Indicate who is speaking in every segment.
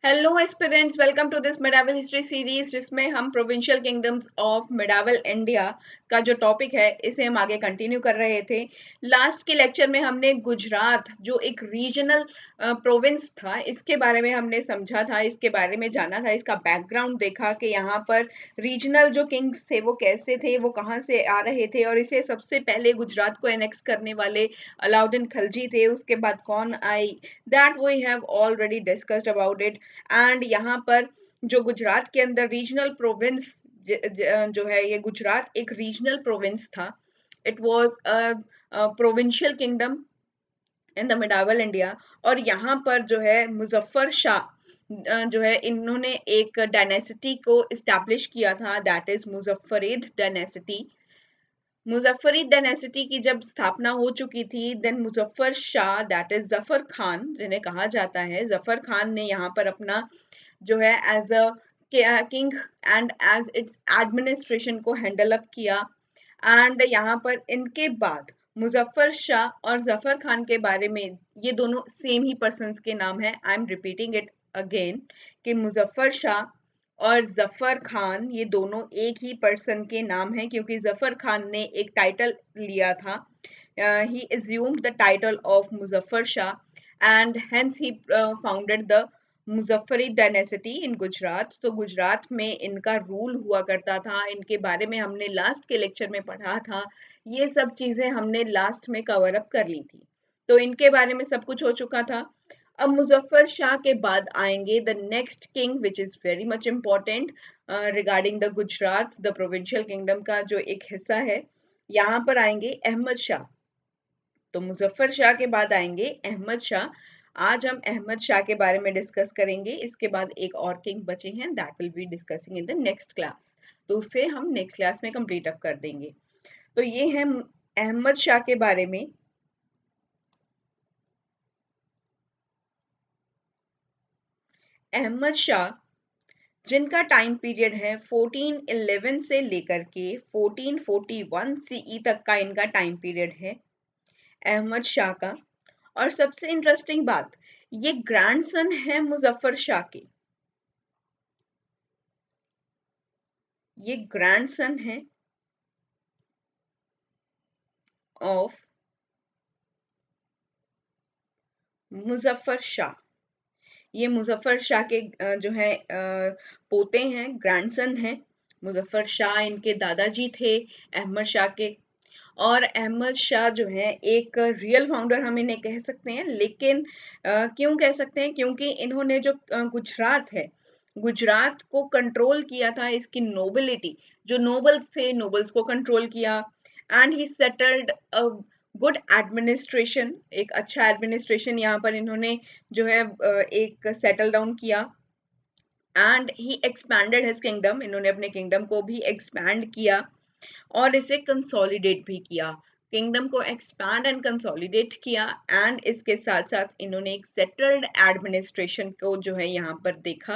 Speaker 1: Hello aspirants, welcome to this medieval history series जिसमें हम provincial kingdoms of medieval India का जो topic है इसे हम आगे कंटिन्यू कर रहे थे। लास्ट के लेक्चर में हमने गुजरात जो एक रीजनल प्रोविंस था इसके बारे में हमने समझा था, इसके बारे में जाना था, इसका बैकग्राउंड देखा कि यहाँ पर रीजनल जो किंग्स थे वो कैसे थे, वो कहाँ से आ रहे थे और इसे सबसे पहले गुजरात को एनेक्स करने वाले अलाउद्दीन खिलजी थे। उसके बाद कौन आई, that we have already discussed about it. And यहाँ पर जो गुजरात के अंदर रीजनल प्रोविंस जो है, ये गुजरात एक रीजनल प्रोविंस था। It was a provincial kingdom in the medieval India. और यहाँ पर जो है मुजफ्फर शाह जो है, इन्होंने एक डायनेसिटी को इस्टेब्लिश किया था, that is Muzaffarid dynasty. Muzaffarid dynasty की जब स्थापना हो चुकी थी, then Muzaffar Shah that is Zafar Khan जिन्हें कहा जाता है, जफर खान ने यहाँ पर अपना जो है as a king and as its administration को हैंडल अप किया। एंड यहाँ पर इनके बाद मुजफ्फर शाह और जफर खान के बारे में, ये दोनों सेम ही पर्सन के नाम है, I am repeating it again कि मुजफ्फर शाह और जफर खान ये दोनों एक ही पर्सन के नाम हैं, क्योंकि जफर खान ने एक टाइटल लिया था, he assumed the title of Muzaffar Shah and hence he founded the Muzaffari dynasty in Gujarat. तो गुजरात में इनका रूल हुआ करता था, इनके बारे में हमने लास्ट के लेक्चर में पढ़ा था, ये सब चीजें हमने लास्ट में कवर अप कर ली थी। तो इनके बारे में सब कुछ हो चुका था। अब मुजफ्फर शाह के बाद आएंगे the next king which is very much important regarding the Gujarat, the provincial kingdom का जो एक हिस्सा है। यहाँ पर आएंगे अहमद शाह। तो मुजफ्फर शाह के बाद आएंगे अहमद शाह। आज हम अहमद शाह के बारे में डिस्कस करेंगे। इसके बाद एक और किंग बचे हैं, that will be discussing in the next class. तो उसे हम नेक्स्ट क्लास में कंप्लीट अप कर देंगे। तो ये है अहमद शाह के बारे में। अहमद शाह जिनका टाइम पीरियड है 1411 से लेकर के 1441 सीई तक का इनका टाइम पीरियड है अहमद शाह का। और सबसे इंटरेस्टिंग बात, ये ग्रैंडसन है मुजफ्फर शाह के, ये ग्रैंडसन है ऑफ मुजफ्फर शाह। ये मुजफ्फर शाह के जो है पोते हैं, ग्रैंडसन हैं। मुजफ्फर शाह इनके दादाजी थे अहमद शाह के। और अहमद शाह जो है एक रियल फाउंडर हम इन्हें कह सकते हैं। लेकिन क्यों कह सकते हैं, क्योंकि इन्होंने जो गुजरात है, गुजरात को कंट्रोल किया था, इसकी नोबिलिटी जो नोबल्स थे, नोबल्स को कंट्रोल किया। And he settled a good administration, एक अच्छा एडमिनिस्ट्रेशन यहाँ पर इन्होंने जो है एक सेटल डाउन किया। And he expanded his kingdom, इन्होंने अपने किंगडम को भी एक्सपैंड किया और इसे कंसोलिडेट भी किया। किंगडम को एक्सपैंड एंड कंसोलिडेट किया एंड इसके साथ साथ इन्होंने एक सेटल्ड एडमिनिस्ट्रेशन को जो है यहाँ पर देखा।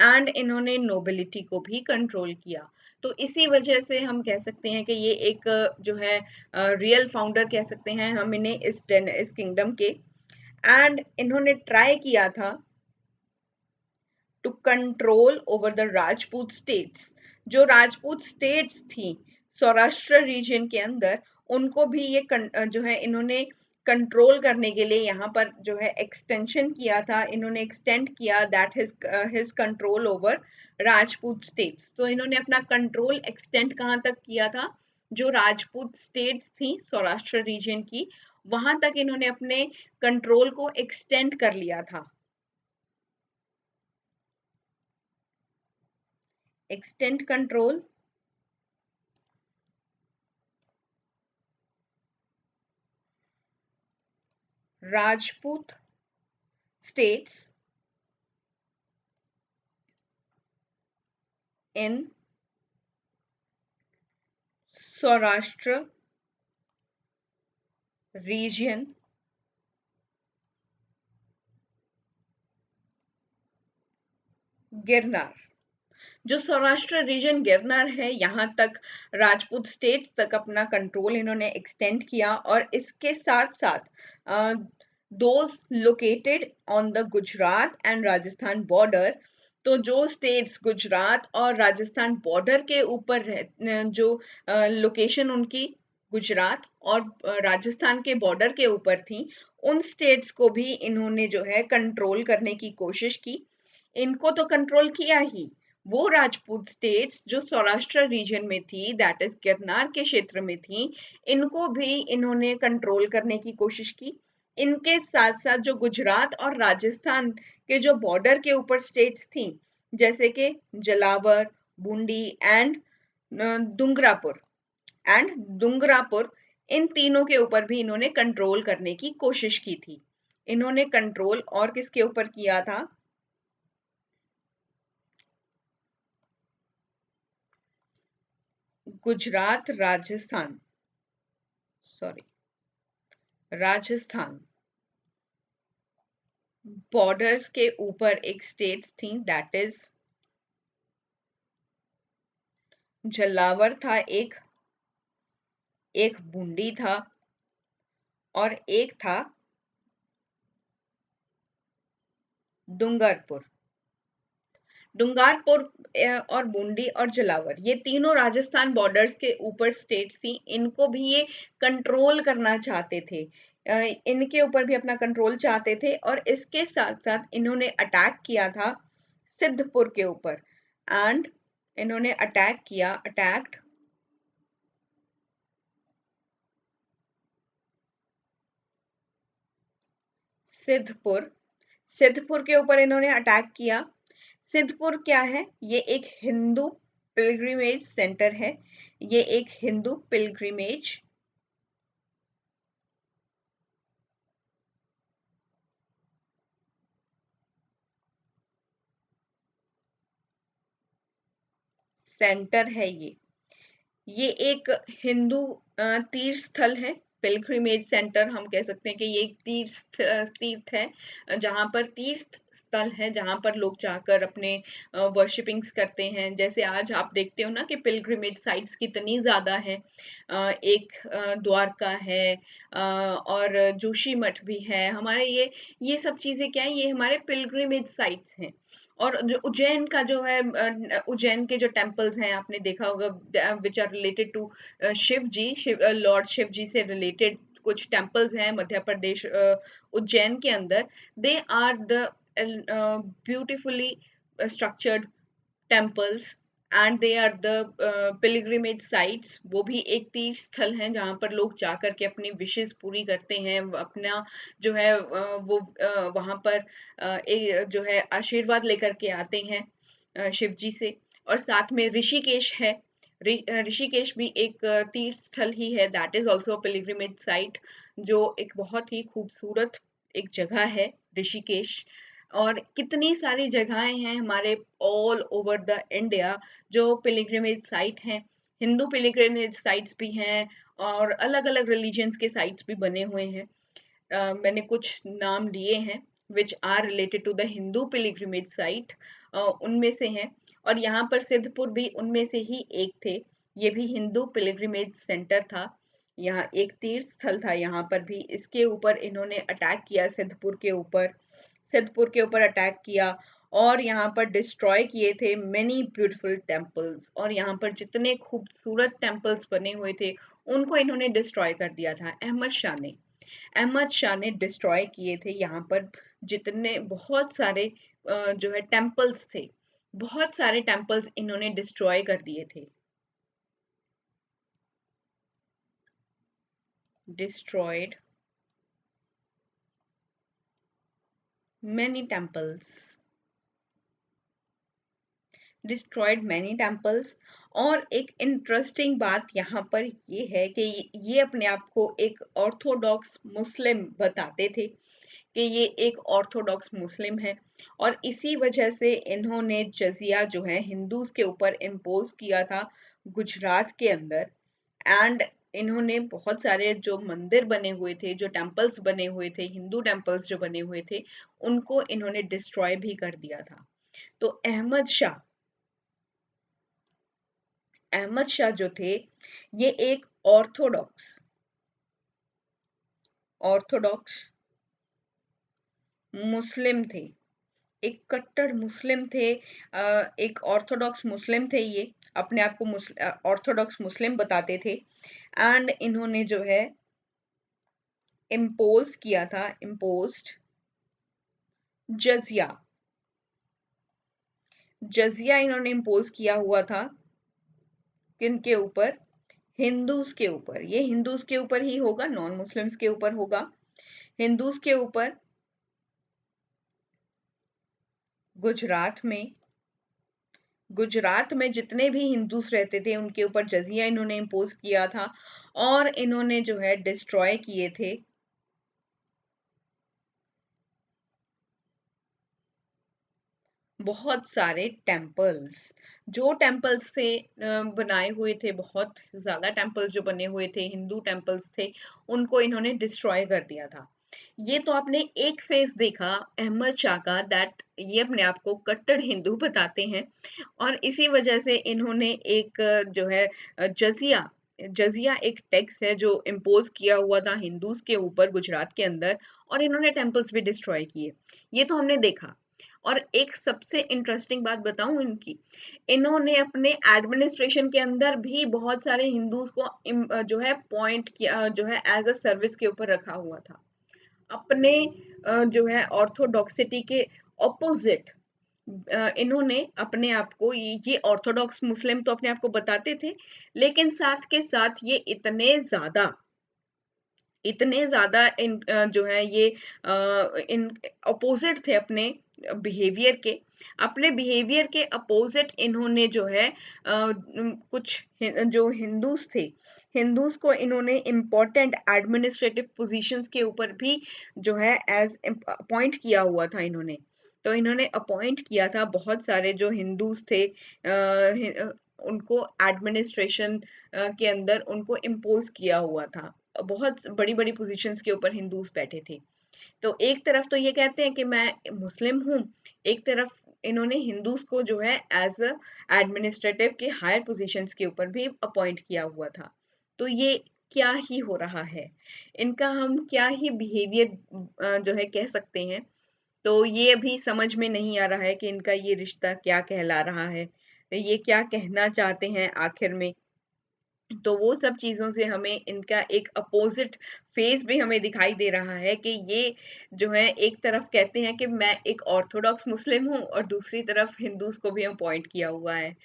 Speaker 1: एंड इन्होंने नोबिलिटी को भी कंट्रोल किया। तो इसी वजह से हम कह सकते हैं कि ये एक जो है रियल फाउंडर कह सकते हैं हम इन्हें इस किंगडम के। एंड इन्होंने ट्राई किया था to control over the Rajput states. जो राजपूत स्टेट्स थी सौराष्ट्र रीजन के अंदर, उनको भी ये जो है इन्होंने कंट्रोल करने के लिए यहाँ पर जो है एक्सटेंशन किया था, इन्होंने एक्सटेंड किया that his control over Rajput states. तो इन्होंने अपना कंट्रोल एक्सटेंड कहाँ तक किया था, जो राजपूत स्टेट्स थी सौराष्ट्र रीजन की, वहां तक इन्होंने अपने कंट्रोल को एक्सटेंड कर लिया था। Extend control, Rajput states in Saurashtra region Girnar. जो सौराष्ट्र रीजन गिरनार है, यहाँ तक राजपूत स्टेट्स तक अपना कंट्रोल इन्होंने एक्सटेंड किया। और इसके साथ साथ those located on the Gujarat and Rajasthan border। तो जो स्टेट्स गुजरात और राजस्थान बॉर्डर के ऊपर जो लोकेशन उनकी गुजरात और राजस्थान के बॉर्डर के ऊपर थी, उन स्टेट्स को भी इन्होंने जो है कंट्रोल करने की कोशिश की। इनको तो कंट्रोल किया ही, वो राजपूत स्टेट्स जो सौराष्ट्र रीजन में थी, दैट इज गिरनार के क्षेत्र में थी, इनको भी इन्होंने कंट्रोल करने की कोशिश की। इनके साथ साथ जो गुजरात और राजस्थान के जो बॉर्डर के ऊपर स्टेट्स थी, जैसे कि जलावर, बूंदी एंड डुंगरापुर, इन तीनों के ऊपर भी इन्होंने कंट्रोल करने की कोशिश की थी। इन्होंने कंट्रोल और किसके ऊपर किया था? गुजरात, राजस्थान, सॉरी, राजस्थान बॉर्डर्स के ऊपर एक स्टेट थी, दैट इज जलावर था, एक बूंदी था और एक था डूंगरपुर। डूंगरपुर और बूंदी और जलावर, ये तीनों राजस्थान बॉर्डर्स के ऊपर स्टेट्स थी। इनको भी ये कंट्रोल करना चाहते थे, इनके ऊपर भी अपना कंट्रोल चाहते थे। और इसके साथ साथ इन्होंने अटैक किया था सिद्धपुर के ऊपर। एंड इन्होंने अटैक किया, अटैक्ड सिद्धपुर। सिद्धपुर के ऊपर इन्होंने अटैक किया। सिद्धपुर क्या है? ये एक हिंदू पिलग्रिमेज सेंटर है। ये एक हिंदू पिलग्रिमेज सेंटर है। ये एक हिंदू तीर्थ स्थल है। पिलग्रिमेज सेंटर हम कह सकते हैं कि ये एक तीर्थ है, जहाँ पर तीर्थ स्थल है, जहाँ पर लोग जाकर अपने वर्शिपिंग्स करते हैं। जैसे आज आप देखते हो ना कि पिलग्रिमेज साइट्स कितनी ज़्यादा है। एक द्वारका है, और जोशी मठ भी है हमारे। ये सब चीज़ें क्या है, ये हमारे पिलग्रिमेज साइट्स हैं। और जो उज्जैन का जो है, उज्जैन के जो टेम्पल्स हैं, आपने देखा होगा, which are related to Shiv ji, lord Shiv ji से रिलेटेड कुछ टेम्पल्स हैं मध्य प्रदेश, उज्जैन के अंदर। They are the beautifully structured temples and they are the pilgrimage sites. वो भी एक तीर्थ स्थल हैं जहाँ पर लोग जाकर के अपनी विशेस पूरी करते हैं, अपना जो है वो वहाँ पर जो है आशीर्वाद लेकर के आते हैं शिव जी से। और साथ में ऋषिकेश है। ऋषिकेश भी एक तीर्थ स्थल ही है, that is also pilgrimage site, जो एक बहुत ही खूबसूरत एक जगह है ऋषिकेश। और कितनी सारी जगहें हैं हमारे ऑल ओवर द इंडिया जो पिलग्रिमेज साइट हैं। हिंदू पिलग्रिमेज साइट्स भी हैं और अलग अलग रिलीजन्स के साइट्स भी बने हुए हैं। मैंने कुछ नाम लिए हैं which are related to the Hindu pilgrimage site, उनमें से हैं। और यहाँ पर सिद्धपुर भी उनमें से ही एक थे। ये भी हिंदू पिलग्रिमेज सेंटर था, यहाँ एक तीर्थ स्थल था। यहाँ पर भी इसके ऊपर इन्होंने अटैक किया, सिद्धपुर के ऊपर अटैक किया और यहाँ पर डिस्ट्रॉय किए थे मेनी ब्यूटीफुल टेम्पल्स। और यहाँ पर जितने खूबसूरत टेम्पल्स बने हुए थे, उनको इन्होंने डिस्ट्रॉय कर दिया था। अहमद शाह ने डिस्ट्रॉय किए थे यहाँ पर जितने बहुत सारे जो है टेम्पल्स थे, बहुत सारे टेम्पल्स इन्होंने डिस्ट्रॉय कर दिए थे। Destroyed many temples destroyed many temples. और एक इंटरेस्टिंग बात यहाँ पर ये है कि ये अपने आप को एक ऑर्थोडॉक्स मुस्लिम बताते थे, कि ये एक ऑर्थोडॉक्स मुस्लिम है। और इसी वजह से इन्होंने जजिया जो है हिंदूज के ऊपर इम्पोज किया था गुजरात के अंदर। एंड इन्होंने बहुत सारे जो मंदिर बने हुए थे, जो टेम्पल्स बने हुए थे, हिंदू टेम्पल्स जो बने हुए थे, उनको इन्होंने डिस्ट्रॉय भी कर दिया था। तो अहमद शाह जो थे, ये एक ऑर्थोडॉक्स ऑर्थोडॉक्स मुस्लिम थे, एक कट्टर मुस्लिम थे, एक ऑर्थोडॉक्स मुस्लिम थे ये, अपने आप को ऑर्थोडॉक्स मुस्लिम बताते थे। एंड इन्होंने जो है इम्पोज किया था, इम्पोज्ड जजिया, जजिया इन्होंने इम्पोज किया हुआ था किनके ऊपर? हिंदूज के ऊपर। ये हिंदूज के ऊपर ही होगा, नॉन मुस्लिम्स के ऊपर होगा। हिंदूज के ऊपर गुजरात में, गुजरात में जितने भी हिंदूस रहते थे उनके ऊपर जजिया इन्होंने इम्पोज किया था, और इन्होंने जो है डिस्ट्रॉय किए थे बहुत सारे टेम्पल्स। जो टेम्पल्स थे बनाए हुए थे, बहुत ज्यादा टेम्पल्स जो बने हुए थे, हिंदू टेम्पल्स थे, उनको इन्होंने डिस्ट्रॉय कर दिया था। ये तो आपने एक फेस देखा अहमद शाह का, दैट ये अपने आप को कट्टर हिंदू बताते हैं, और इसी वजह से इन्होंने एक जो है जजिया, जजिया एक टैक्स है जो इम्पोज किया हुआ था हिंदूज के ऊपर गुजरात के अंदर, और इन्होंने टेम्पल्स भी डिस्ट्रॉय किए। ये तो हमने देखा। और एक सबसे इंटरेस्टिंग बात बताऊं इनकी, इन्होंने अपने एडमिनिस्ट्रेशन के अंदर भी बहुत सारे हिंदूज को जो है पॉइंट किया, जो है एज अ सर्विस के ऊपर रखा हुआ था, अपने जो है ऑर्थोडॉक्सिटी के ऑपोजिट। इन्होंने अपने आप को, ये ऑर्थोडॉक्स मुस्लिम तो अपने आप को बताते थे, लेकिन साथ के साथ ये इतने ज्यादा इन जो है ये इन अपोजिट थे अपने बिहेवियर के, अपने बिहेवियर के अपोजिट इन्होंने जो है कुछ जो हिंदूस थे, हिंदूस को इन्होंने इम्पोर्टेंट एडमिनिस्ट्रेटिव पोजीशंस के ऊपर भी जो है एज अपॉइंट किया हुआ था इन्होंने। तो इन्होंने अपॉइंट किया था बहुत सारे जो हिंदूस थे, उनको एडमिनिस्ट्रेशन के अंदर उनको इम्पोज किया हुआ था। बहुत बड़ी-बड़ी पोजीशंस के ऊपर हिंदूस बैठे थे। तो एक तरफ तो ये कहते हैं कि मैं मुस्लिम हूँ, एक तरफ इन्होंने हिंदूस को जो है एज अ एडमिनिस्ट्रेटिव के हायर पोजीशंस के ऊपर भी अपॉइंट किया हुआ था। तो ये क्या ही हो रहा है? इनका हम क्या ही बिहेवियर जो है कह सकते हैं। तो ये अभी समझ में नहीं आ रहा है कि इनका ये रिश्ता क्या कहला रहा है, ये क्या कहना चाहते हैं आखिर में। तो वो सब चीज़ों से हमें इनका एक अपोज़िट फ़ेस भी हमें दिखाई दे रहा है कि ये जो है एक तरफ कहते हैं कि मैं एक ऑर्थोडॉक्स मुस्लिम हूँ, और दूसरी तरफ हिंदूज़ को भी अपॉइंट किया हुआ है।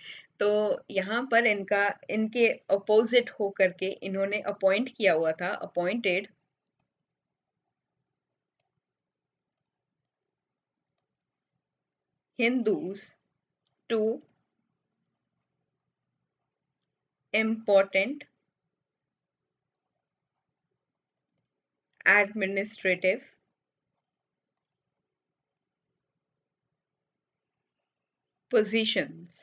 Speaker 1: तो यहाँ पर इनका, इनके अपोज़िट होकर के इन्होंने अपॉइंट किया हुआ था, appointed Hindus to important administrative positions,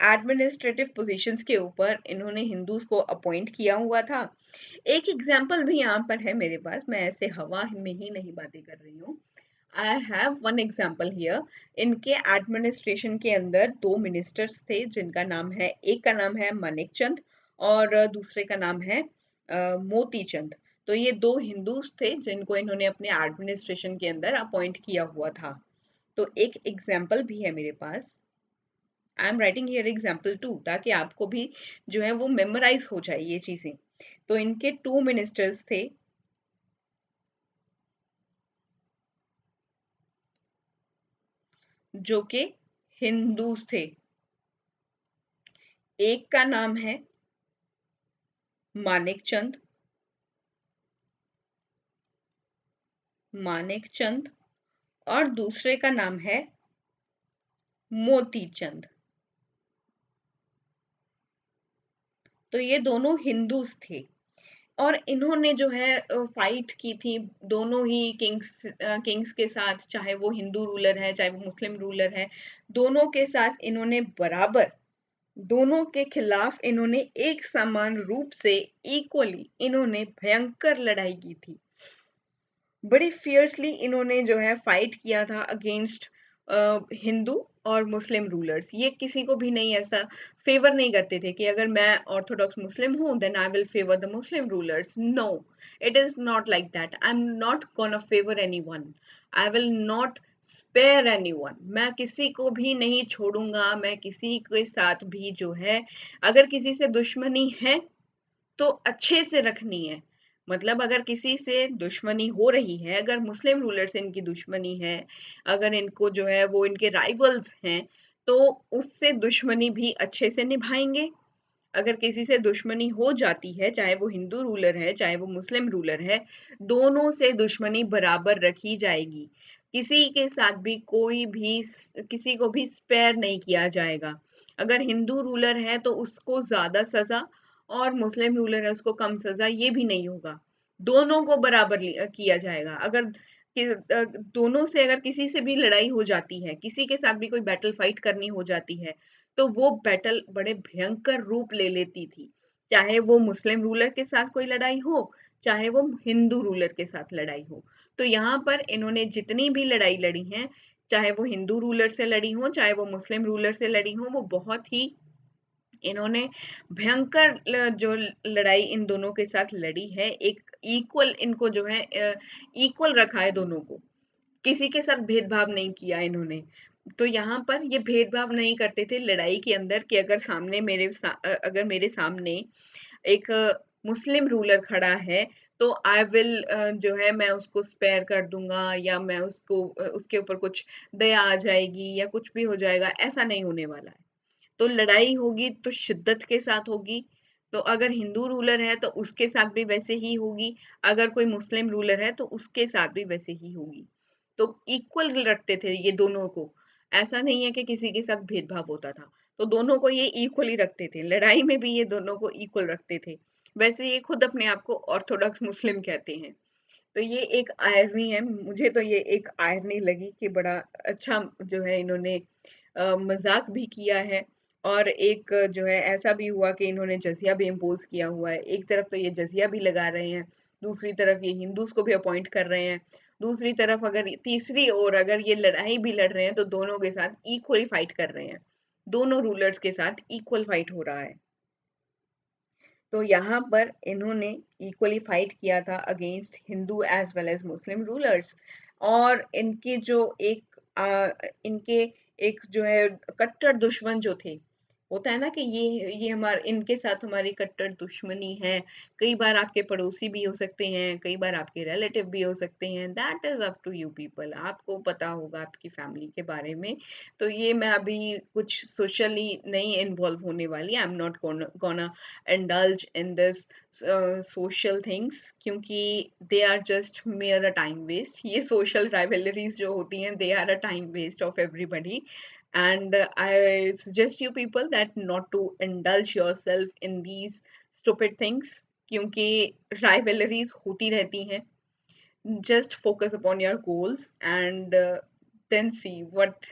Speaker 1: administrative positions के ऊपर इन्होंने हिंदूज को अपॉइंट किया हुआ था। एक एग्जाम्पल भी यहाँ पर है मेरे पास, मैं ऐसे हवा में ही नहीं बातें कर रही हूँ। I have one example here. इनके एडमिनिस्ट्रेशन के अंदर दो मिनिस्टर्स थे जिनका नाम है, एक का नाम है मानिक चंद और दूसरे का नाम है मोती चंद। तो ये दो हिंदूज थे जिनको इन्होंने अपने एडमिनिस्ट्रेशन के अंदर अपॉइंट किया हुआ था। तो एक एग्जाम्पल भी है मेरे पास। I am writing here example too, ताकि आपको भी जो है वो मेमोराइज हो जाए ये चीजें। तो इनके टू मिनिस्टर्स थे जो कि हिंदूज थे। एक का नाम है मानिक चंद, मानिक चंद, और दूसरे का नाम है मोती चंद। तो ये दोनों हिंदूज थे, और इन्होंने जो है फाइट की थी दोनों ही किंग्स के साथ, चाहे वो हिंदू रूलर है चाहे वो मुस्लिम रूलर है, दोनों के साथ इन्होंने बराबर, दोनों के खिलाफ इन्होंने एक समान रूप से इक्वली इन्होंने भयंकर लड़ाई की थी। बड़ी फियर्सली इन्होंने जो है फाइट किया था अगेंस्ट हिंदू और मुस्लिम रूलर्स, ये किसी को भी नहीं ऐसा फेवर नहीं करते थे कि अगर मैं ऑर्थोडॉक्स मुस्लिम हूँ then I will favour the Muslim rulers. No, it is not like that. I am not gonna favour anyone, I will not spare anyone. मैं किसी को भी नहीं छोड़ूंगा, मैं किसी के साथ भी जो है, अगर किसी से दुश्मनी है तो अच्छे से रखनी है। मतलब अगर किसी से दुश्मनी हो रही है, अगर मुस्लिम रूलर से इनकी दुश्मनी है, अगर इनको जो है वो इनके राइवल्स हैं, तो उससे दुश्मनी भी अच्छे से निभाएंगे। अगर किसी से दुश्मनी हो जाती है, चाहे वो हिंदू रूलर है चाहे वो मुस्लिम रूलर है, दोनों से दुश्मनी बराबर रखी जाएगी। किसी के साथ भी कोई भी किसी को भी स्पेयर नहीं किया जाएगा। अगर हिंदू रूलर है तो उसको ज्यादा सजा, और मुस्लिम रूलर है उसको कम सजा, ये भी नहीं होगा। दोनों को बराबर किया जाएगा। अगर दोनों से अगर किसी से भी लड़ाई हो जाती है, किसी के साथ भी कोई बैटल फाइट करनी हो जाती है, तो वो बैटल बड़े भयंकर रूप ले लेती थी। चाहे वो मुस्लिम रूलर के साथ कोई लड़ाई हो, चाहे वो हिंदू रूलर के साथ लड़ाई हो। तो यहाँ पर इन्होंने जितनी भी लड़ाई लड़ी है, चाहे वो हिंदू रूलर से लड़ी हो चाहे वो मुस्लिम रूलर से लड़ी हो, वो बहुत ही इन्होंने भयंकर जो लड़ाई इन दोनों के साथ लड़ी है, एक इक्वल इनको जो है इक्वल रखा है दोनों को। किसी के साथ भेदभाव नहीं किया इन्होंने। तो यहाँ पर ये भेदभाव नहीं करते थे लड़ाई के अंदर कि अगर अगर मेरे सामने एक मुस्लिम रूलर खड़ा है, तो आई विल जो है मैं उसको स्पेयर कर दूंगा, या मैं उसको उसके ऊपर कुछ दया आ जाएगी या कुछ भी हो जाएगा, ऐसा नहीं होने वाला है। तो लड़ाई होगी तो शिद्दत के साथ होगी। तो अगर हिंदू रूलर है तो उसके साथ भी वैसे ही होगी, अगर कोई मुस्लिम रूलर है तो उसके साथ भी वैसे ही होगी। तो इक्वल रखते थे ये दोनों को। ऐसा नहीं है कि किसी के साथ भेदभाव होता था। तो दोनों को ये इक्वली रखते थे, लड़ाई में भी ये दोनों को इक्वल रखते थे। वैसे ये खुद अपने आप को ऑर्थोडॉक्स मुस्लिम कहते हैं। तो ये एक आयरनी है, मुझे तो ये एक आयरनी लगी कि बड़ा अच्छा जो है इन्होंने मजाक भी किया है। और एक जो है ऐसा भी हुआ कि इन्होंने जजिया भी इम्पोज किया हुआ है। एक तरफ तो ये जजिया भी लगा रहे हैं, दूसरी तरफ ये हिंदूज को भी अपॉइंट कर रहे हैं, दूसरी तरफ अगर तीसरी ओर अगर ये लड़ाई भी लड़ रहे हैं तो दोनों के साथ इक्वली फाइट कर रहे हैं। दोनों रूलर्स के साथ इक्वल फाइट हो रहा है। तो यहाँ पर इन्होंने इक्वली फाइट किया था against Hindu as well as Muslim rulers. और इनके जो इनके एक जो है कट्टर दुश्मन जो थे, होता है ना कि ये हमारे इनके साथ हमारी कट्टर दुश्मनी है। कई बार आपके पड़ोसी भी हो सकते हैं, कई बार आपके रिलेटिव भी हो सकते हैं, that is up to you people. आपको पता होगा आपकी फैमिली के बारे में। तो ये मैं अभी कुछ सोशली नहीं इन्वॉल्व होने वाली, आई am not gonna indulge in this social things, क्योंकि they are just mere a time waste। ये social rivalries जो होती हैं, they are a time waste of everybody। And I suggest you people that not to indulge yourself in these stupid things, क्योंकि rivalries होती रहती हैं। Just focus upon your goals, and then see what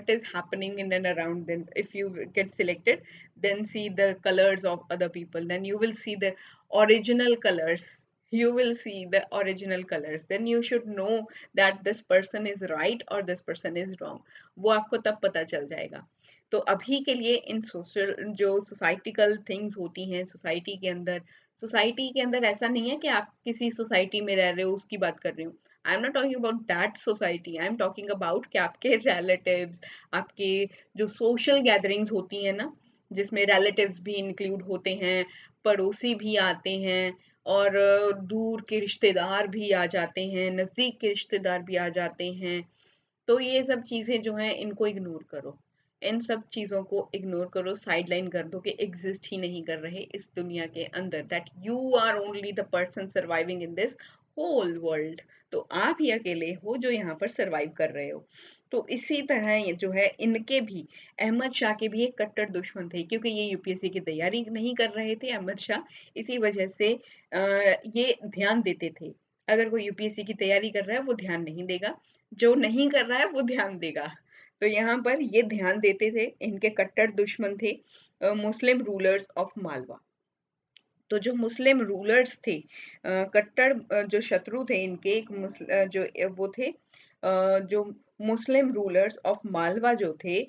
Speaker 1: is happening in and around them. If you get selected, then see the colors of other people, then you will see the original colors. You will see the original colors, then you should know that this person is right or this person is wrong। वो आपको तब पता चल जाएगा। तो अभी के लिए इन सोशल जो सोसाइटिकल थिंग्स होती हैं सोसाइटी के अंदर ऐसा नहीं है कि आप किसी सोसाइटी में रह रहे हो उसकी बात कर रही हूँ। आई am not talking about that society, I am talking about कि आपके रिलेटिव्स, आपके जो सोशल गैदरिंग्स होती हैं ना, जिसमें रिलेटिव्स भी इंक्लूड होते हैं, पड़ोसी भी आते हैं, और दूर के रिश्तेदार भी आ जाते हैं, नजदीक के रिश्तेदार भी आ जाते हैं। तो ये सब चीजें जो हैं इनको इग्नोर करो। इन सब चीजों को इग्नोर करो, साइडलाइन कर दो कि एग्जिस्ट ही नहीं कर रहे इस दुनिया के अंदर, that you are only the person surviving in this whole world. तो आप ही अकेले हो जो यहाँ पर सरवाइव कर रहे हो। तो इसी तरह ये जो है इनके भी, अहमद शाह के भी एक कट्टर दुश्मन थे, क्योंकि ये यूपीएससी की तैयारी नहीं कर रहे थे अहमद शाह। इसी वजह से ये ध्यान देते थे, अगर कोई यूपीएससी की तैयारी कर रहा है वो ध्यान नहीं देगा, जो नहीं कर रहा है वो ध्यान देगा। तो यहाँ पर ये ध्यान देते थे। इनके कट्टर दुश्मन थे मुस्लिम रूलर्स ऑफ मालवा। तो जो मुस्लिम रूलर्स थे, कट्टर जो शत्रु थे इनके, एक जो वो थे जो मुस्लिम रूलर्स ऑफ मालवा जो थे,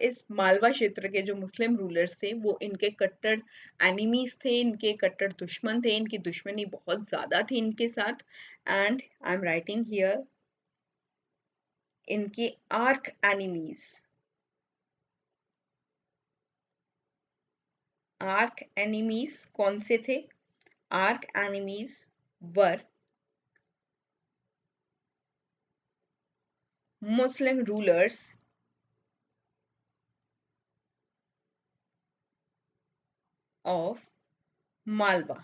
Speaker 1: इस मालवा क्षेत्र के जो मुस्लिम रूलर्स थे वो इनके कट्टर एनिमीज थे, इनके कट्टर दुश्मन थे, इनकी दुश्मनी बहुत ज्यादा थी इनके साथ। And I am writing here इनके आर्क एनिमीज। आर्क एनिमीज कौन से थे? Arc enemies were Muslim rulers of Malwa.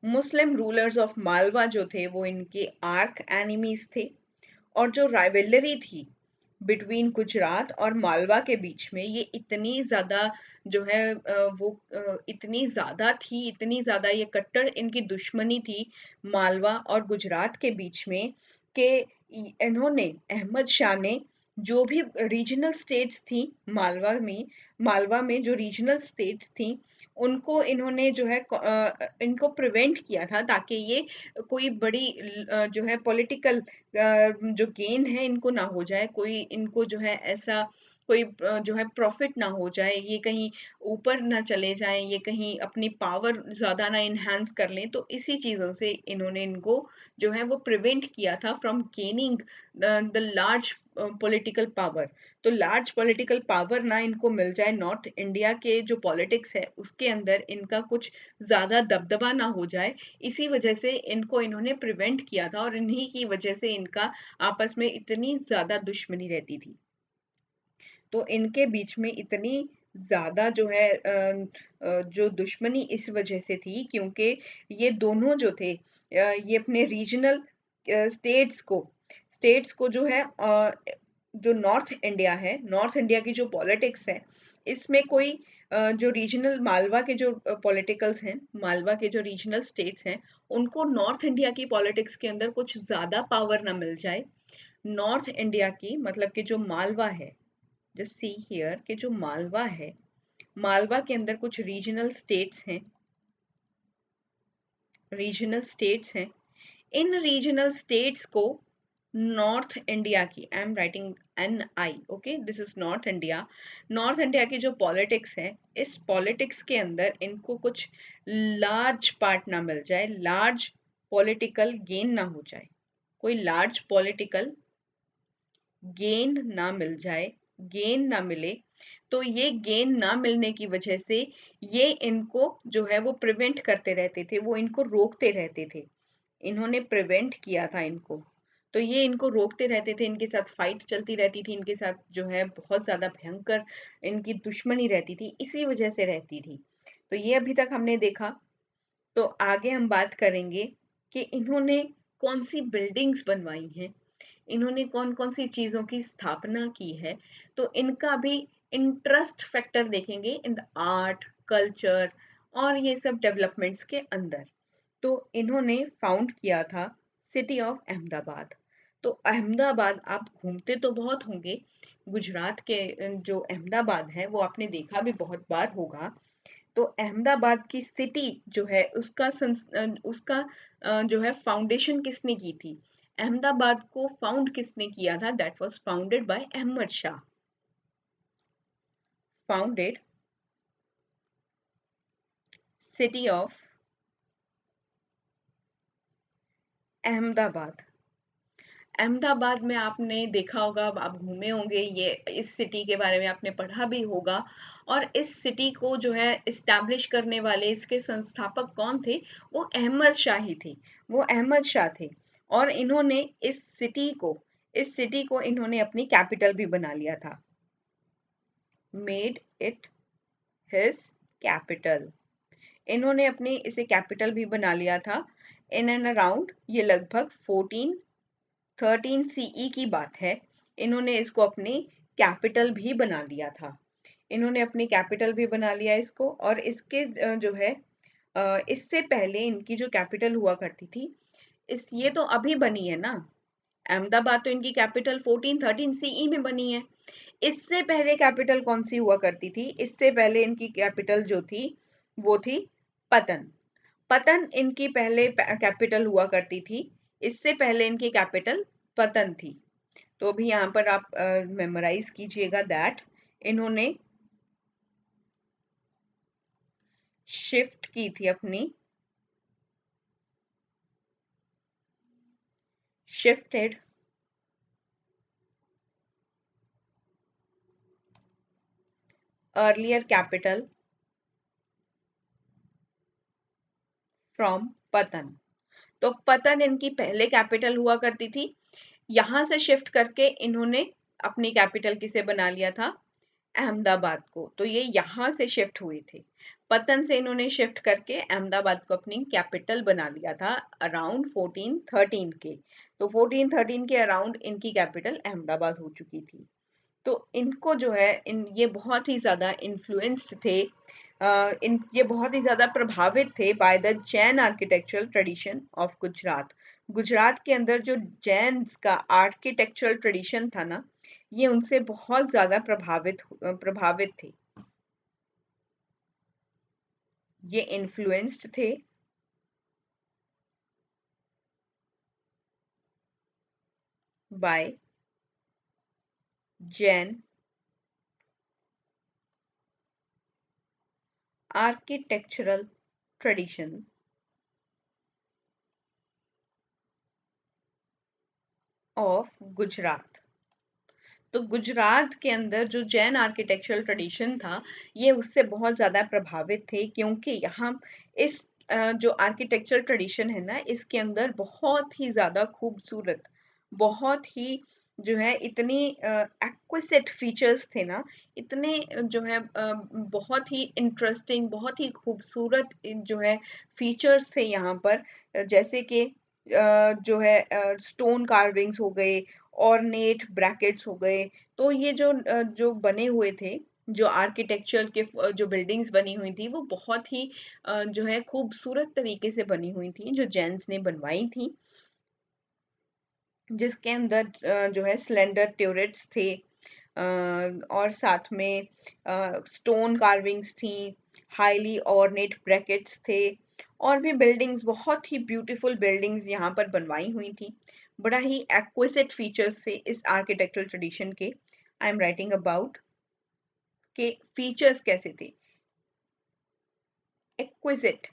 Speaker 1: Muslim rulers of Malwa जो थे वो इनके आर्क एनिमीज थे, और जो राइवलरी थी बिटवीन गुजरात और मालवा के बीच में, ये इतनी ज्यादा जो है इतनी ज्यादा थी, इतनी ज्यादा ये कट्टर इनकी दुश्मनी थी मालवा और गुजरात के बीच में, कि इन्होंने अहमद शाह ने जो भी रीजनल स्टेट्स थी मालवा में जो रीजनल स्टेट्स थी उनको इन्होंने जो है इनको प्रिवेंट किया था, ताकि ये कोई बड़ी जो है पॉलिटिकल जो गेन है इनको ना हो जाए, कोई इनको जो है ऐसा कोई जो है प्रॉफिट ना हो जाए, ये कहीं ऊपर ना चले जाएं, ये कहीं अपनी पावर ज्यादा ना इनहेंस कर लें। तो इसी चीजों से इन्होंने इनको जो है वो प्रिवेंट किया था from gaining the large political power. तो लार्ज पॉलिटिकल पावर ना इनको मिल जाए, नॉर्थ इंडिया के जो पॉलिटिक्स है उसके अंदर इनका कुछ ज्यादा दबदबा ना हो जाए, इसी वजह से इनको इन्होंने प्रिवेंट किया था, और इन्हीं की वजह से इनका आपस में इतनी ज्यादा दुश्मनी रहती थी। तो इनके बीच में इतनी ज्यादा जो है जो दुश्मनी इस वजह से थी क्योंकि ये दोनों जो थे ये अपने रीजनल स्टेट्स को जो है जो नॉर्थ इंडिया है, नॉर्थ इंडिया की जो पॉलिटिक्स है इसमें कोई जो रीजनल मालवा के जो पॉलिटिकल्स हैं, मालवा के जो रीजनल स्टेट्स हैं, उनको नॉर्थ इंडिया की पॉलिटिक्स के अंदर कुछ ज्यादा पावर ना मिल जाए। नॉर्थ इंडिया की मतलब कि जो मालवा है, जस्ट सी हियर कि जो मालवा है, मालवा के अंदर कुछ रीजनल स्टेट्स हैं। इन रीजनल स्टेट्स को नॉर्थ इंडिया की, आई am writing NI, okay, this is north India. North India की जो पॉलिटिक्स है, इस पॉलिटिक्स के अंदर इनको कुछ लार्ज पार्ट ना मिल जाए, लार्ज पॉलिटिकल गेन ना हो जाए, कोई लार्ज पॉलिटिकल गेन ना मिल जाए, गेन ना मिले। तो ये गेन ना मिलने की वजह से ये इनको जो है वो प्रिवेंट करते रहते थे, वो इनको रोकते रहते थे, इन्होंने प्रिवेंट किया था इनको। तो ये इनको रोकते रहते थे, इनके साथ फाइट चलती रहती थी, इनके साथ जो है बहुत ज्यादा भयंकर इनकी दुश्मनी रहती थी, इसी वजह से रहती थी। तो ये अभी तक हमने देखा। तो आगे हम बात करेंगे कि इन्होंने कौन सी बिल्डिंग्स बनवाई हैं, इन्होंने कौन कौन सी चीजों की स्थापना की है। तो इनका भी इंटरेस्ट फैक्टर देखेंगे इन द आर्ट कल्चर और ये सब डेवलपमेंट्स के अंदर। तो इन्होंने फाउंड किया था सिटी ऑफ अहमदाबाद। तो अहमदाबाद आप घूमते तो बहुत होंगे, गुजरात के जो अहमदाबाद है वो आपने देखा भी बहुत बार होगा। तो अहमदाबाद की सिटी जो है उसका जो है फाउंडेशन किसने की थी, अहमदाबाद को फाउंड किसने किया था? That was founded by Ahmad Shah. Founded city of Ahmedabad. Ahmedabad में आपने देखा होगा, आप घूमे होंगे, ये इस सिटी के बारे में आपने पढ़ा भी होगा। और इस सिटी को जो है इस्टेब्लिश करने वाले, इसके संस्थापक कौन थे? वो अहमद शाह ही थे, वो अहमद शाह थे। और इन्होंने इस सिटी को इन्होंने अपनी कैपिटल भी बना लिया था, मेड इट हिज कैपिटल। इन्होंने अपनी इसे कैपिटल भी बना लिया था इन एंड अराउंड, ये लगभग 13 CE की बात है। इन्होंने इसको अपनी कैपिटल भी बना लिया था, इन्होंने अपनी कैपिटल भी बना लिया इसको। और इसके जो है इससे पहले इनकी जो कैपिटल हुआ करती थी, ये तो अभी बनी है ना, अहमदाबाद तो इनकी कैपिटल 1413 CE में बनी है। इससे पहले कैपिटल कौन सी हुआ करती थी? इससे पहले इनकी कैपिटल जो थी वो थी पतन। पतन इनकी पहले कैपिटल हुआ करती थी, इससे पहले इनकी कैपिटल पतन थी। तो अभी यहाँ पर आप मेमोराइज कीजिएगा दैट इन्होंने शिफ्ट की थी अपनी, shifted earlier capital from पतन। तो पतन इनकी पहले कैपिटल हुआ करती थी, यहां से शिफ्ट करके इन्होंने अपनी कैपिटल किसे बना लिया था, अहमदाबाद को। तो ये यहाँ से शिफ्ट हुए थे, पतन से इन्होंने शिफ्ट करके अहमदाबाद को अपनी कैपिटल बना लिया था अराउंड 1413 के। तो 1413 के अराउंड इनकी कैपिटल अहमदाबाद हो चुकी थी। तो इनको जो है ये बहुत ही ज़्यादा इन्फ्लुएंस्ड थे, ये बहुत ही ज़्यादा प्रभावित थे by the Jain architectural tradition of Gujarat. Gujarat के अंदर जो जैन का आर्किटेक्चरल ट्रेडिशन था ना, ये उनसे बहुत ज़्यादा प्रभावित थे, ये इन्फ्लुएंस्ड थे by Jain architectural tradition of Gujarat. तो गुजरात के अंदर जो जैन आर्किटेक्चरल ट्रेडिशन था, ये उससे बहुत ज़्यादा प्रभावित थे, क्योंकि यहाँ इस जो आर्किटेक्चरल ट्रेडिशन है ना, इसके अंदर बहुत ही ज़्यादा खूबसूरत, बहुत ही जो है इतनी एक्विजिट फीचर्स थे ना, इतने जो है बहुत ही इंटरेस्टिंग, बहुत ही खूबसूरत जो है फीचर्स थे यहाँ पर, जैसे कि जो है स्टोन कार्विंग्स हो गए, ऑर्नेट ब्रैकेट्स हो गए। तो ये जो बने हुए थे, जो आर्किटेक्चर के जो बिल्डिंग्स बनी हुई थी, वो बहुत ही जो है खूबसूरत तरीके से बनी हुई थी, जो जेंट्स ने बनवाई थी, जिसके अंदर जो है स्लेंडर ट्यूरेट्स थे, और साथ में स्टोन कार्विंग्स थी, हाईली ऑर्नेट ब्रैकेट्स थे, और भी बिल्डिंग्स, बहुत ही ब्यूटीफुल बिल्डिंग्स यहाँ पर बनवाई हुई थी। बड़ा ही एक्विजिट फीचर्स थे इस आर्किटेक्चरल ट्रेडिशन के। आई एम राइटिंग अबाउट के फीचर्स कैसे थे, एक्विजिट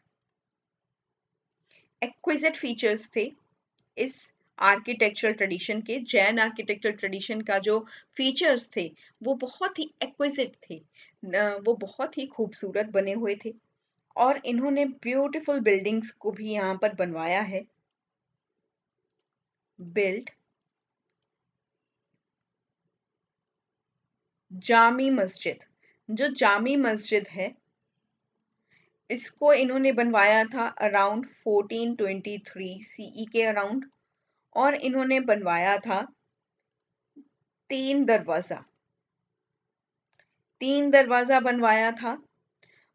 Speaker 1: एक्विजिट फीचर्स थे इस आर्किटेक्चरल ट्रेडिशन के। जैन आर्किटेक्चरल ट्रेडिशन का जो फीचर्स थे, वो बहुत ही एक्विजिट थे, वो बहुत ही खूबसूरत बने हुए थे, और इन्होंने ब्यूटीफुल बिल्डिंग्स को भी यहाँ पर बनवाया है, बिल्ड जामी मस्जिद। जो जामी मस्जिद है, इसको इन्होंने बनवाया था अराउंड 1423 सीई के अराउंड, और इन्होंने बनवाया था तीन दरवाजा, तीन दरवाजा बनवाया था।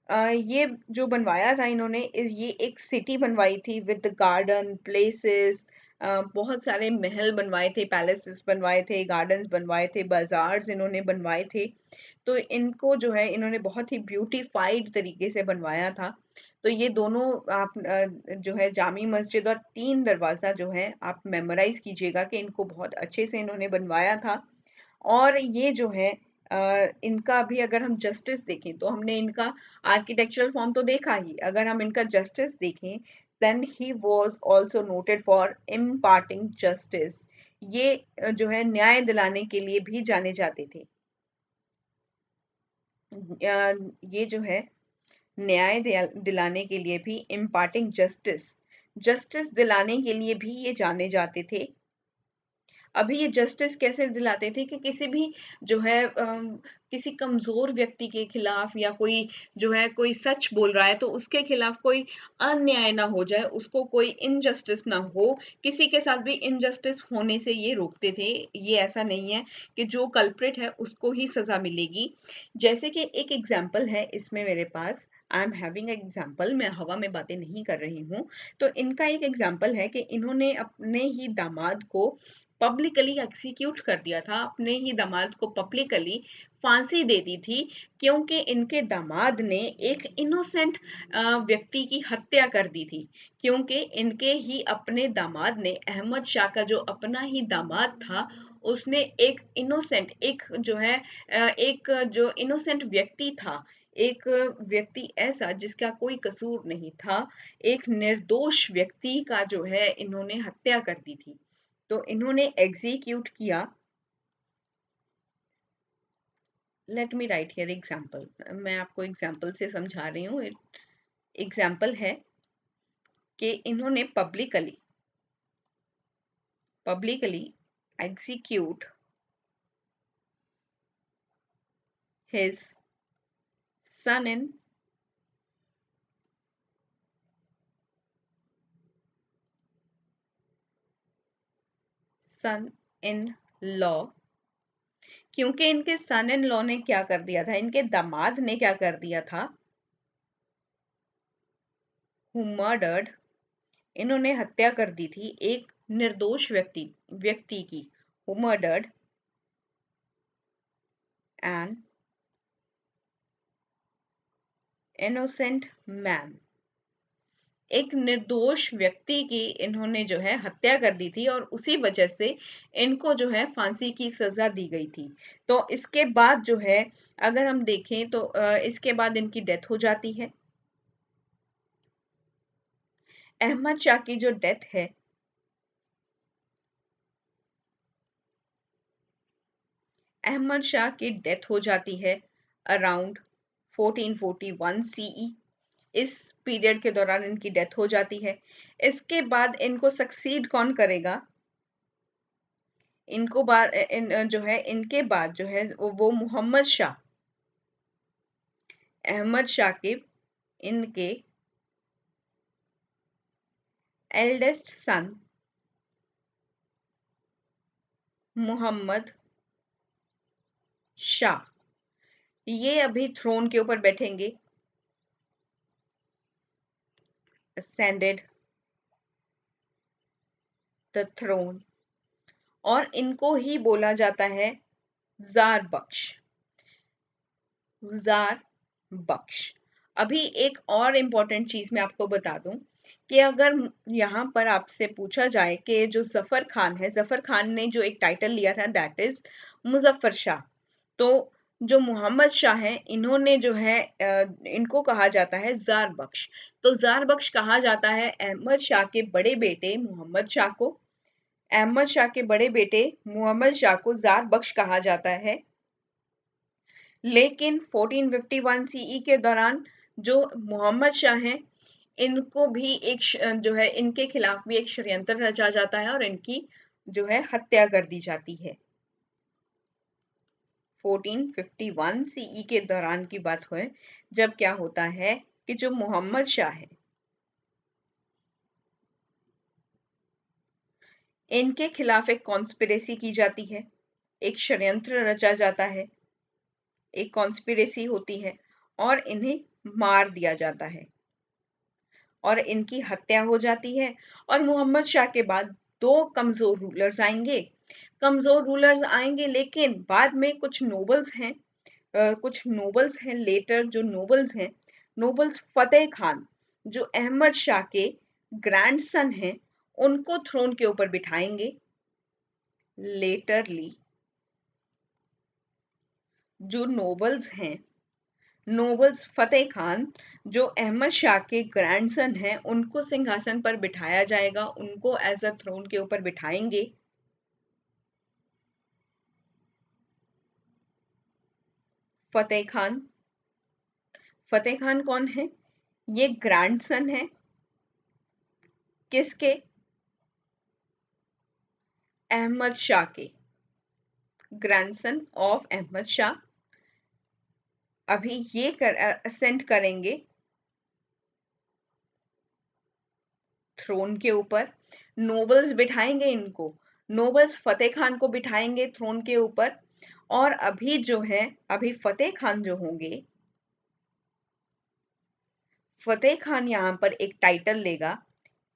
Speaker 1: ये जो बनवाया था इन्होंने, ये एक सिटी बनवाई थी विद गार्डन प्लेसेस, बहुत सारे महल बनवाए थे, पैलेसेस बनवाए थे, गार्डन्स बनवाए थे, बाजार्स इन्होंने बनवाए थे। तो इनको जो है इन्होंने बहुत ही ब्यूटीफाइड तरीके से बनवाया था। तो ये दोनों आप जो है जामी मस्जिद और तीन दरवाजा जो है आप मेमोराइज कीजिएगा कि इनको बहुत अच्छे से इन्होंने बनवाया था। और ये जो है इनका भी अगर हम जस्टिस देखें, तो हमने इनका आर्किटेक्चरल फॉर्म तो देखा ही, अगर हम इनका जस्टिस देखें, then he was also noted for imparting justice. ये जो है न्याय दिलाने के लिए भी जाने जाते थे। ये जो है न्याय दिलाने के लिए भी, इम्पार्टिंग जस्टिस, जस्टिस दिलाने के लिए भी ये जाने जाते थे। अभी ये जस्टिस कैसे दिलाते थे कि किसी भी जो है किसी कमजोर व्यक्ति के खिलाफ, या कोई जो है कोई सच बोल रहा है, तो उसके खिलाफ कोई अन्याय ना हो जाए, उसको कोई इनजस्टिस ना हो, किसी के साथ भी इनजस्टिस होने से ये रोकते थे। ये ऐसा नहीं है कि जो कल्प्रिट है उसको ही सजा मिलेगी। जैसे कि एक एग्जाम्पल है इसमें मेरे पास, आई एम हैविंग एग्जाम्पल, मैं हवा में बातें नहीं कर रही हूँ। तो इनका एक एग्जाम्पल है कि इन्होंने अपने ही दामाद को पब्लिकली एक्सिक्यूट कर दिया था, अपने ही दामाद को पब्लिकली फांसी दे दी थी, क्योंकि इनके दामाद ने एक इनोसेंट व्यक्ति की हत्या कर दी थी। क्योंकि इनके ही अपने दामाद ने, अहमद शाह का जो अपना ही दामाद था, उसने एक इनोसेंट, एक जो है एक जो इनोसेंट व्यक्ति था, एक व्यक्ति ऐसा जिसका कोई कसूर नहीं था, एक निर्दोष व्यक्ति का जो है इन्होंने हत्या कर दी थी। तो इन्होंने एग्जीक्यूट किया। Let me right here example, मैं आपको एग्जाम्पल से समझा रही हूँ। एग्जाम्पल है कि इन्होंने publicly execute his son in law. क्योंकि इनके सन इन लॉ ने क्या कर दिया था, इनके दामाद ने क्या कर दिया था, हु मर्डर्ड, इन्होंने हत्या कर दी थी एक निर्दोष व्यक्ति की, who murdered an innocent man, एक निर्दोष व्यक्ति की इन्होंने जो है हत्या कर दी थी, और उसी वजह से इनको जो है फांसी की सजा दी गई थी। तो इसके बाद जो है अगर हम देखें तो इसके बाद इनकी डेथ हो जाती है। अहमद शाह की जो डेथ है, अहमद शाह की डेथ हो जाती है अराउंड 1441 सीई। इस पीरियड के दौरान इनकी डेथ हो जाती है। इसके बाद इनको सक्सीड कौन करेगा, इनको बाद जो है इनके बाद जो है वो मोहम्मद शाह, अहमद शाकिब, इनके एल्डेस्ट सन मोहम्मद शाह, ये अभी थ्रोन के ऊपर बैठेंगे, ascended द थ्रोन, और इनको ही बोला जाता है जार बख्श, जार बख्श। अभी एक और इम्पॉर्टेंट चीज मैं आपको बता दूं कि अगर यहाँ पर आपसे पूछा जाए कि जो जफर खान है, जफर खान ने जो एक टाइटल लिया था दैट इज मुजफ्फर शाह, तो जो मोहम्मद शाह है इन्होंने जो है इनको कहा जाता है जार बख्श। तो जार बख्श कहा जाता है अहमद शाह के बड़े बेटे मोहम्मद शाह को, अहमद शाह के बड़े बेटे मोहम्मद शाह को जार बख्श कहा जाता है। लेकिन 1451 सीई के दौरान जो मोहम्मद शाह हैं, इनको भी एक जो है इनके खिलाफ भी एक षड्यंत्र रचा जाता है और इनकी जो है हत्या कर दी जाती है। 1451 सीई के दौरान की बात है, जब क्या होता है कि जो मोहम्मद शाह है, इनके खिलाफ एक कॉन्स्पिरेसी की जाती है, एक षड्यंत्र रचा जाता है, एक कॉन्स्पिरेसी होती है, और इन्हें मार दिया जाता है और इनकी हत्या हो जाती है। और मोहम्मद शाह के बाद दो कमजोर रूलर्स आएंगे, कमजोर रूलर्स आएंगे, लेकिन बाद में कुछ नोबल्स हैं, कुछ नोबल्स हैं लेटर, जो नोबल्स हैं, नोबल्स फतेह खान जो अहमद शाह के ग्रैंडसन हैं, उनको थ्रोन के ऊपर बिठाएंगे लेटरली। जो नोबल्स हैं, नोबल्स फतेह खान जो अहमद शाह के ग्रैंडसन हैं, उनको सिंहासन पर बिठाया जाएगा, उनको एज अ थ्रोन के ऊपर बिठाएंगे। फतेह खान, फतेह खान कौन है, ये ग्रैंडसन है किसके, अहमद शाह के, ग्रैंडसन ऑफ अहमद शाह। अभी ये असेंट करेंगे थ्रोन के ऊपर, नोबल्स बिठाएंगे इनको, नोबल्स फतेह खान को बिठाएंगे थ्रोन के ऊपर। और अभी जो है, अभी फतेह खान जो होंगे, फतेह खान यहाँ पर एक टाइटल लेगा,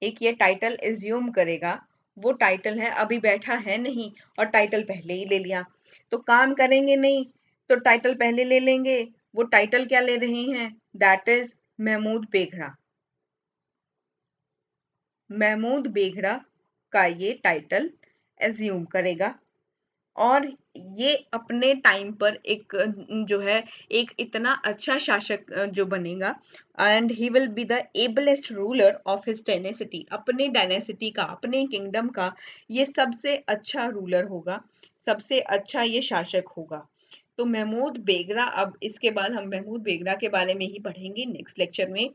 Speaker 1: एक ये टाइटल एज्यूम करेगा, वो टाइटल है अभी बैठा है नहीं और टाइटल पहले ही ले लिया, तो काम करेंगे नहीं, तो टाइटल पहले ले लेंगे। वो टाइटल क्या ले रहे हैं? That is Mahmud Begada. महमूद बेगड़ा का ये टाइटल एज्यूम करेगा और ये अपने टाइम पर एक जो है एक इतना अच्छा शासक जो बनेगा, and he will be the ablest ruler of his dynasty. अपने डायनेसिटी का, अपने किंगडम का ये सबसे अच्छा रूलर होगा, सबसे अच्छा ये शासक होगा। तो महमूद बेगरा, अब इसके बाद हम महमूद बेगरा के बारे में ही पढ़ेंगे नेक्स्ट लेक्चर में।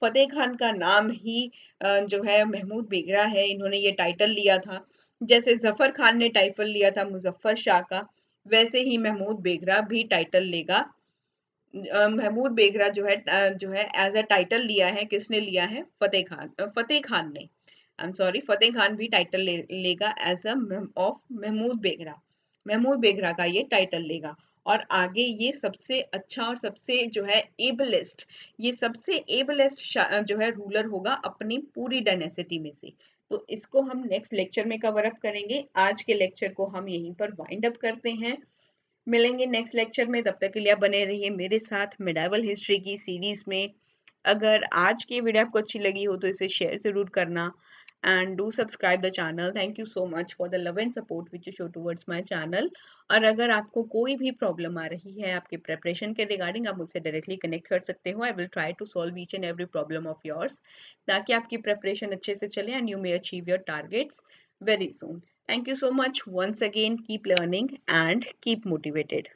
Speaker 1: फतेह खान का नाम ही जो है महमूद बेगरा है, इन्होंने ये टाइटल लिया था। जैसे जफर खान ने टाइटल लिया था मुजफ्फर शाह का, वैसे ही महमूद बेगरा भी टाइटल लेगा। महमूद बेगरा जो है एज अ टाइटल लिया है, किसने लिया है? फतेह खान ने। आई एम सॉरी, फतेह खान भी टाइटल लेगा एज अ ऑफ महमूद बेगरा। महमूद बेगरा का ये टाइटल लेगा और आगे ये सबसे अच्छा और सबसे जो है एबलेस्ट, ये सबसे एबलेस्ट जो है रूलर होगा अपनी पूरी डायनेसिटी में से। तो इसको हम नेक्स्ट लेक्चर में कवर अप करेंगे। आज के लेक्चर को हम यहीं पर वाइंड अप करते हैं, मिलेंगे नेक्स्ट लेक्चर में। तब तक के लिए आप बने रहिए मेरे साथ मिडावल हिस्ट्री की सीरीज में। अगर आज की वीडियो आपको अच्छी लगी हो तो इसे शेयर जरूर करना and do subscribe the channel. Thank you so much for the love and support which you show towards my channel. और अगर आपको कोई भी प्रॉब्लम आ रही है आपके प्रेपरेशन के रिगार्डिंग, आप मुझसे डायरेक्टली कनेक्ट कर सकते हो। I will try to solve each and every problem of yours, ताकि आपकी प्रेपरेशन अच्छे से चले and you may achieve your targets very soon. Thank you so much once again. Keep learning and keep motivated.